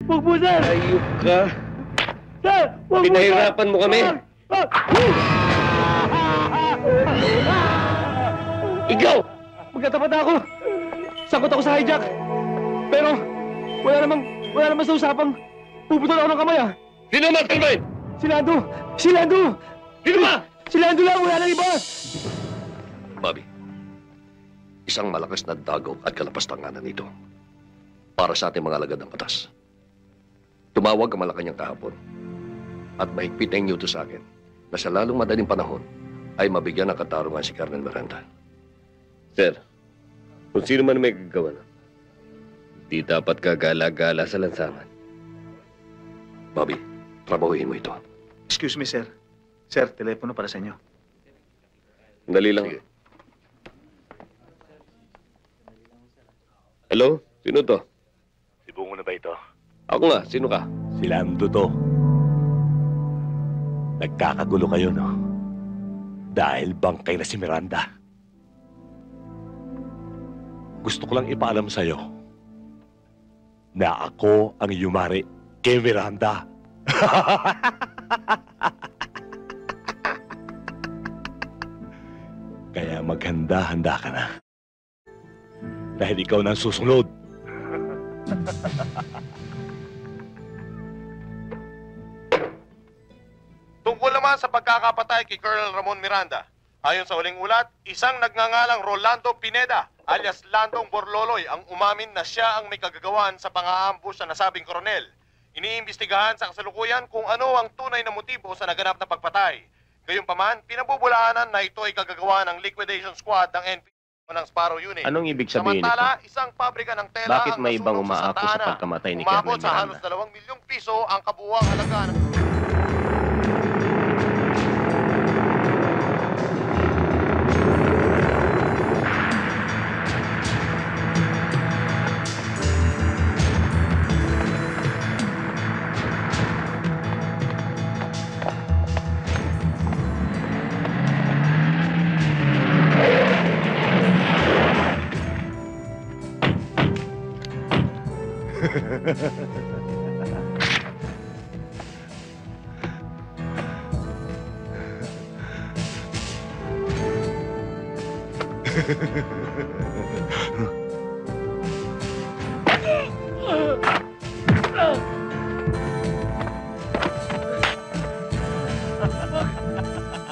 Huwag po, sir! Ayok ka. Sir! Huwag po, sir! Pinahirapan mo kami. Ikaw! Magkatapat ako. Sakot ako sa hijack. Pero, wala namang sa usapang puputol ako ng kamay, ah. Sino mastermind? Si Lando! Si Lando! Sino ba? Si Lando lang! Wala nang iba! Bobby, isang malakas na dagaw at kalapastanganan nito para sa ating mga alagad ng batas. Tumawag ang Malacanang kahapon at mahigpit na inyuto sa akin na sa lalong madaling panahon ay mabigyan ng katarungan si Colonel Miranda. Sir, kung sino man may gagawa na, di dapat gagala-gala sa lansangan. Bobby, trabahuhin mo ito. Excuse me, sir. Sir, telepono para sa inyo. Dali lang. Sige. Hello? Sino to? Si Bungo na ba ito? Ako nga. Sino ka? Si Lando to. Nagkakagulo kayo, no? Dahil bangkay na si Miranda. Gusto ko lang ipaalam sa'yo na ako ang yumari kay Miranda. Kaya maghanda-handa ka na. Dahil ikaw na ang susunod. Tungkol naman sa pagkakapatay kay Colonel Ramon Miranda, ayon sa huling ulat, isang nagngangalang Rolando Pineda alias Landong Borloloy ang umamin na siya ang may kagagawan sa pang-aambush sa nasabing koronel. Iniimbestigahan sa kasalukuyan kung ano ang tunay na motibo sa naganap na pagpatay. Gayunpaman, pinabubulaanan na ito ay kagagawa ng liquidation squad ng NP ng Sparrow Unit. Anong ibig sabihin nito? Samantala, isang pabrika ng tela Bakit ang may ibang nasunog sa umaako Santa sa Ana. pagkamatay ni Umabot Colonel sa halos Miranda? 2 milyong piso ang kabuuang halaga ng...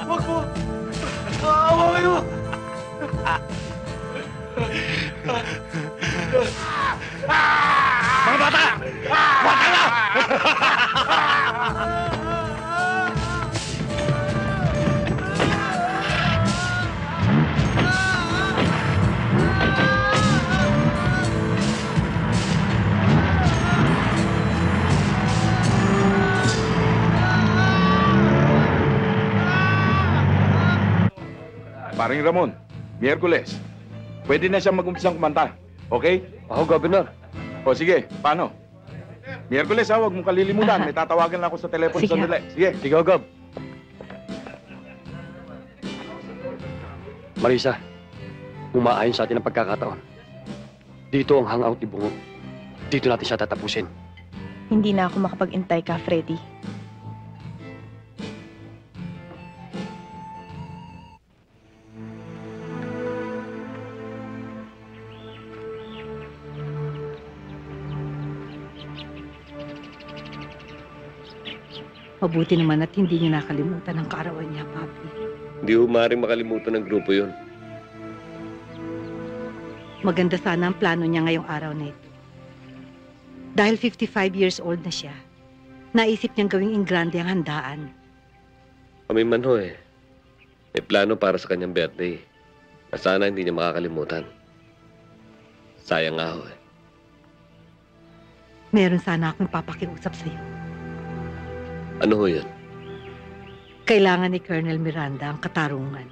Huwag po! Aawa kayo! Mga bata! Bata na! Paring Ramon, Miyerkules, pwede na siya mag-umpisang kumanta. Okay? Ako, Governor. O sige, paano? Miyerkules ha, huwag mong kalilimutan. May tatawagan lang ako sa telepono Sige. sandali. Sige. Sige, Gov. Marisa, umaayon sa atin ang pagkakataon. Dito ang hangout ni Bungo. Dito natin siya tatapusin. Hindi na ako makapag-intay ka, Freddy. Mabuti naman at hindi niya nakalimutan ang kaarawan niya, Papi. Hindi ho maaaring makalimutan ng grupo yon. Maganda sana ang plano niya ngayong araw na ito. Dahil 55 years old na siya, naisip niyang gawing ingrande ang handaan. Kami man ho eh. May plano para sa kanyang birthday. Na sana hindi niya makakalimutan. Sayang nga ho eh. Meron sana akong papakiusap sa'yo. Ano ho yun? Kailangan ni Colonel Miranda ang katarungan.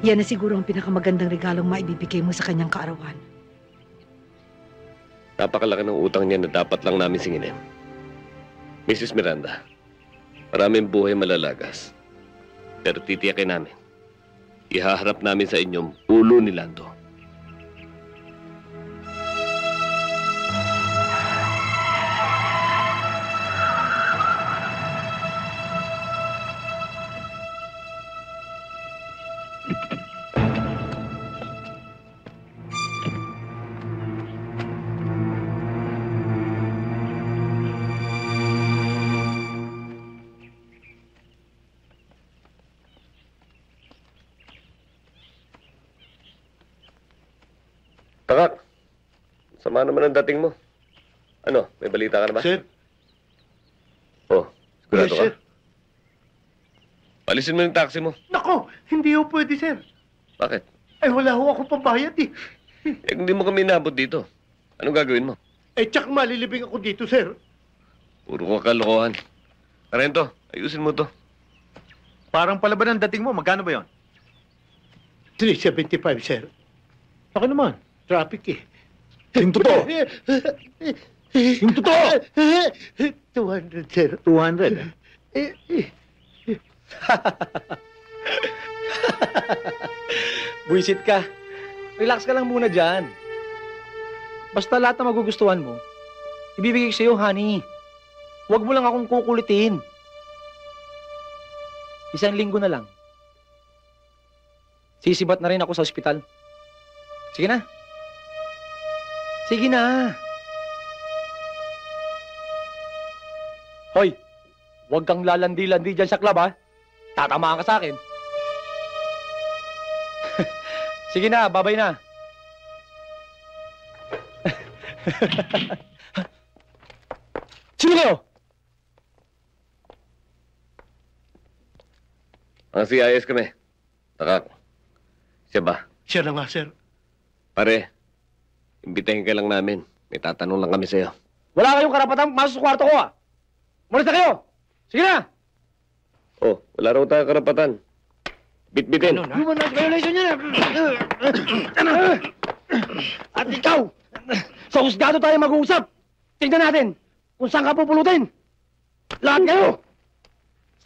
Yan na siguro ang pinakamagandang regalong maibibigay mo sa kanyang kaarawan. Napakalaki ng utang niya na dapat lang namin singinin. Mrs. Miranda, maraming buhay malalagas. Pero titiyakin namin. Ihaharap namin sa inyong ulo ni Lando. Takak, sama naman ang dating mo. Ano, may balita ka na ba? Sir? Oh, sigurado Yes, ka? sir. Palisin mo yung taxi mo. Nako, hindi ho pwede, sir. Bakit? Ay, wala ho ako pambayad eh. Eh, hindi mo kami inabot dito. Anong gagawin mo? Eh, tsak malilibing ako dito, sir. Puro ka kalokohan. Karento, ayusin mo to. Parang palaban ang dating mo. Magkano ba yon? 375, sir. Ako naman. Traffic eh. Yung totoo. Yung totoo. 200, sir. 200. Buisit ka. Relax ka lang muna dyan. Basta lahat na magugustuhan mo, ibibigay ko sa'yo, honey. Huwag mo lang akong kukulitin. 1 linggo na lang. Sisibat na rin ako sa ospital. Sige na. Sige na. Hoy, huwag kang lalandi-landi dyan sa club, ha? Tatamaan ka sa akin. Sige na, babay na. Sino kayo? Ang CIS kami. Takak. Siya ba? Siya na nga, sir. Pare, imbitahin ka lang namin. May tatanong lang kami sa'yo. Wala kayong karapatang masok sa kwarto ko, ha? Umalis na kayo! Sige na! Oh, wala raw tayo karapatan. Bit-bitin. Human rights violation yan, At ikaw, sa husgado tayo mag-uusap. Tingnan natin kung saan ka pupulutin. Lahat kayo!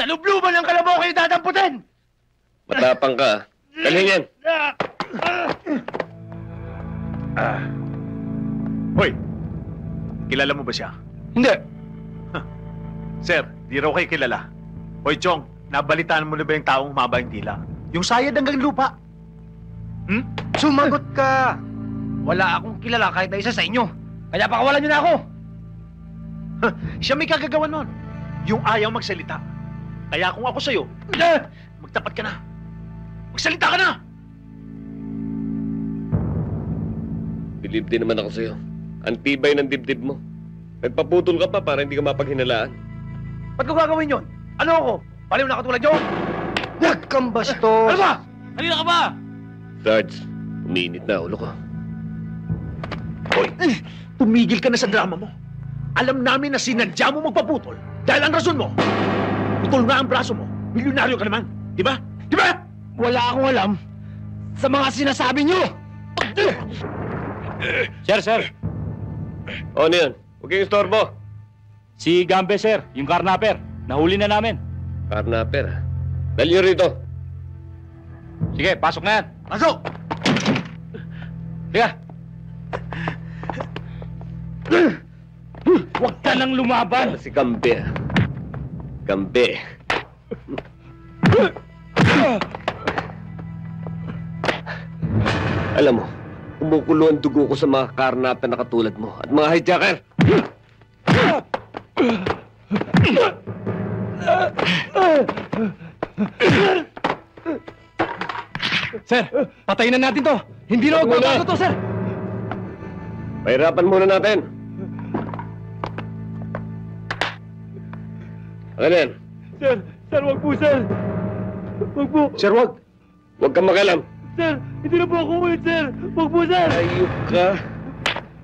Sa lubluban ng kalabaw kayo dadamputin! Matapang ka. Dalhin yan. Hoy, kilala mo ba siya? Hindi. Sir, di raw kayo kilala. Hoy, Chong, nabalitaan mo na ba yung taong humaba yung dila? Yung sayad hanggang lupa. Sumagot ka! Wala akong kilala kahit na isa sa inyo. Kaya pakawalan niyo na ako! Siya may kagagawa nun. Yung ayaw magsalita. Kaya kung ako sa'yo, magtapat ka na. Magsalita ka na! Bilib din naman ako sa'yo. Ang tibay ng dibdib mo. Nagpaputol ka pa para hindi ka mapaghinalaan. Ba't ko gagawin yun? Ano ako? Paliw na katulad nyo? Huwag kang bastos! Ano ba? Kanina ka ba? Sarge, umiinit na ulo ko. Hoy, tumigil ka na sa drama mo. Alam namin na sinadya mo magpaputol dahil ang rason mo, putol nga ang braso mo. Milyonaryo ka naman. Di ba? Di ba? Wala akong alam sa mga sinasabi nyo! Sir. O, ano yun? Huwag kayong istorbo. Si Gambe, sir. Yung carnapper. Nahuli na namin. Carnapper, ha? Dali nyo rito. Sige, pasok na yan. Pasok! Sige. Huwag ka nang lumaban. Si Gambe, ha? Gambe. Alam mo, kumukulo ang dugo ko sa mga karnapper na katulad mo at mga hijacker. Sir, patayin na natin to! Hindi na magbabago to, sir! Pahirapan muna natin. Ano yan? Sir, wag po, sir! Wag po! Sir, wag. Huwag kang makalam. Sir, hindi na po ako ulit, sir! Wag po, sir! Ayok ka.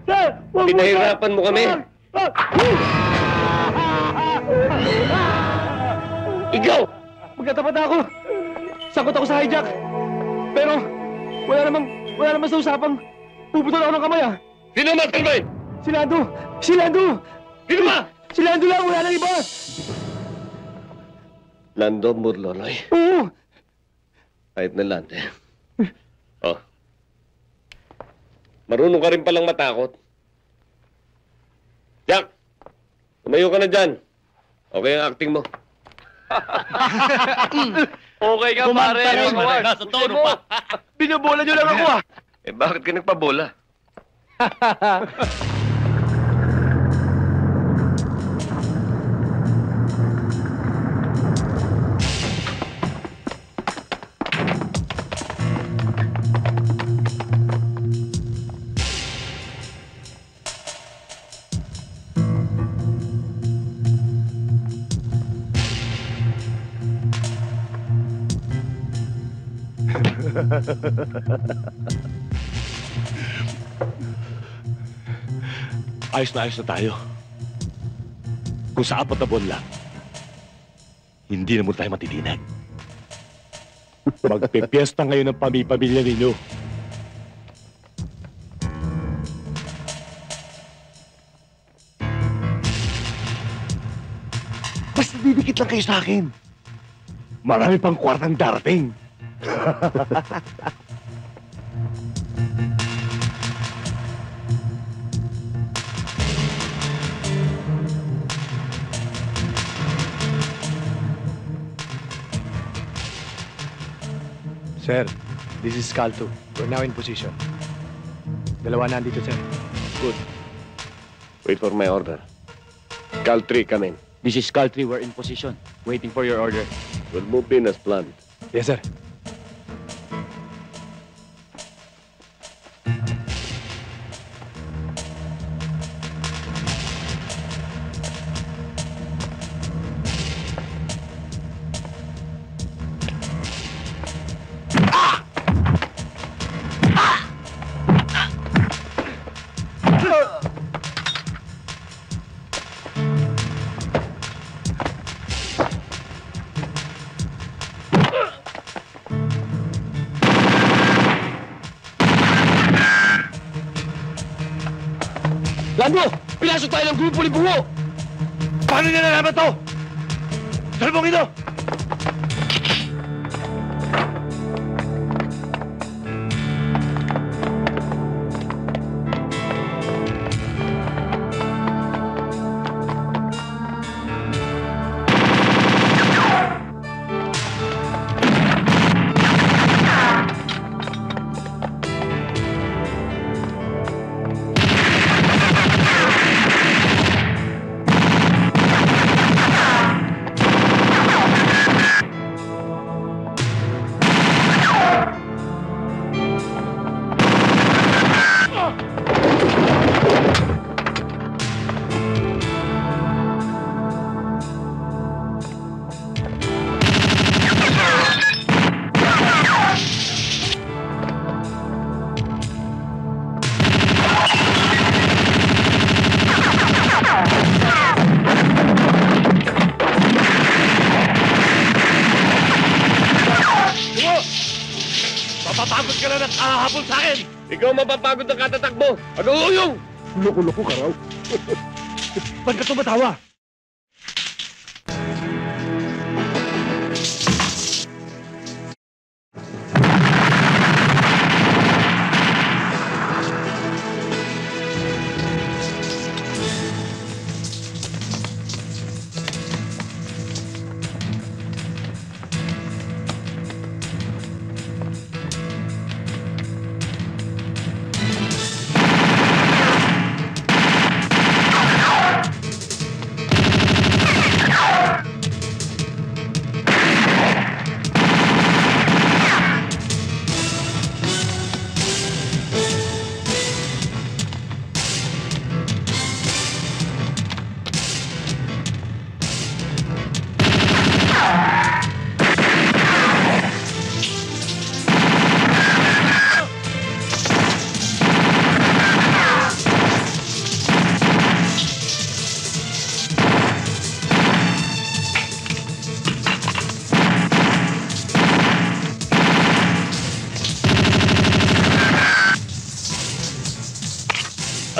Sir, wag po, sir! Pinahirapan mo kami. Ikaw! Magkatapat ako! Sakot ako sa hijack! Pero, wala namang sa usapang puputol ako ng kamay, ah! Sino matalbayin? Si Lando! Si Lando! Sino ba? Si Lando lang! Wala nang iba! Lando Murloloy. Oo! Kahit na Lando. Oh. Marunong ka rin palang matakot. Jack! Tumayo ka na dyan. Okay ang acting mo. Okay ka, pare! Nasa tono pa. Binabola nyo lang ako, ah! Eh bakit ka nagpabola? Ayos na tayo. Kung sa 4 na buwan lang, hindi na mo tayo matitinag. Magpipiesta ngayon ng pamilya ninyo. Basta didikit lang kayo sa akin. Marami pang kwartang darating. Sir, this is Calto. We're now in position. Dalawa na andito, sir. Good. Wait for my order. Cal 3, come in. This is Cal 3. We're in position. Waiting for your order. We'll move in as planned. Yes, sir. Lando! Pinasok tayo ng grupo ni Bungo! Paano niya nalaman to? Salbong ito! Mapapagod ka na ng kahabol sa akin! Ikaw mapapagod ng katatakbo!Ag-uuyong! Loko-loko ka raw. Ba't ka tumatawa?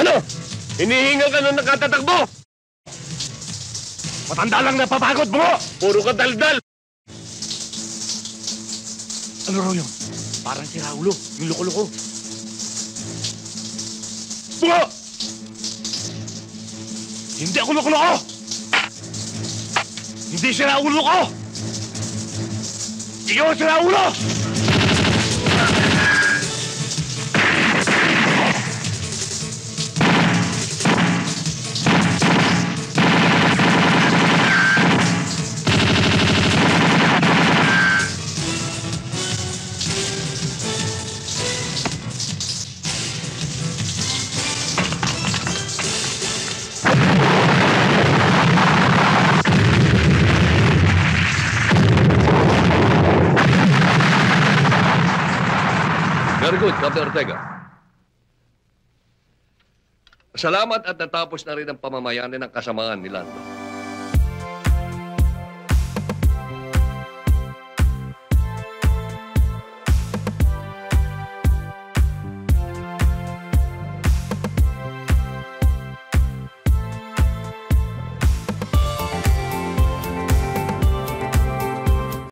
Ano? Hinihinga ka nung nakatatakbo! Matanda lang napapagod mo! Puro ka daldal! Ano raw yun? Parang si Raulo, yung loko-loko. Bungo! Hindi ako loko-loko! Hindi si Raulo ko! Ikaw si Raulo! Captain Ortega. Salamat at natapos na rin ang pamamayani ng kasamaan ni Lando.